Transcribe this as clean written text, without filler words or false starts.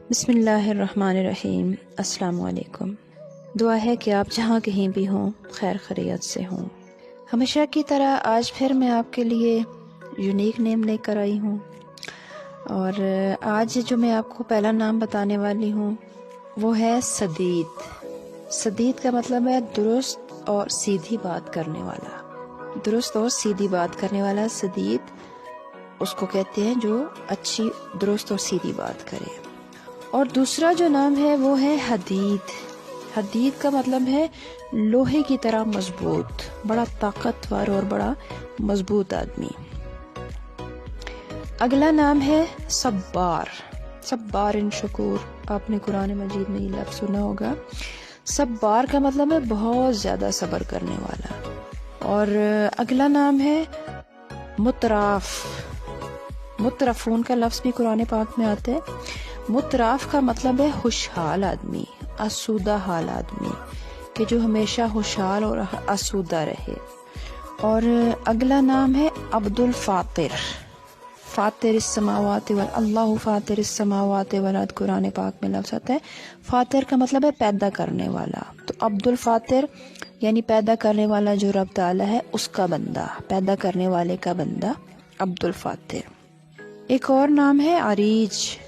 بسم اللہ الرحمن الرحیم۔ السلام علیکم۔ دعا ہے کہ آپ جہاں کہیں بھی ہوں خیر خیریت سے ہوں۔ ہمیشہ کی طرح آج پھر میں آپ کے لیے یونیک نیم لے کر آئی ہوں، اور آج جو میں آپ کو پہلا نام بتانے والی ہوں وہ ہے سدید۔ سدید کا مطلب ہے درست اور سیدھی بات کرنے والا۔ درست اور سیدھی بات کرنے والا سدید اس کو کہتے ہیں جو اچھی درست اور سیدھی بات کرے۔ اور دوسرا جو نام ہے وہ ہے حدید۔ حدید کا مطلب ہے لوہے کی طرح مضبوط، بڑا طاقتور اور بڑا مضبوط آدمی۔ اگلا نام ہے صبار۔ صبار شکور، آپ نے قرآن مجید میں یہ لفظ سنا ہوگا۔ صبار کا مطلب ہے بہت زیادہ صبر کرنے والا۔ اور اگلا نام ہے متراف۔ مترفون کا لفظ بھی قرآن پاک میں آتا ہے۔ متراف کا مطلب ہے خوشحال آدمی، آسودہ حال آدمی، کہ جو ہمیشہ خوشحال اور آسودہ رہے۔ اور اگلا نام ہے عبد الفاطر۔ فاطر السماوات اللہ فاطر السماوات والارض قرآن پاک میں لفظ آتا ہے۔ فاطر کا مطلب ہے پیدا کرنے والا، تو عبد الفاطر یعنی پیدا کرنے والا جو رب تعالی ہے اس کا بندہ، پیدا کرنے والے کا بندہ عبد الفاطر۔ ایک اور نام ہے عریج۔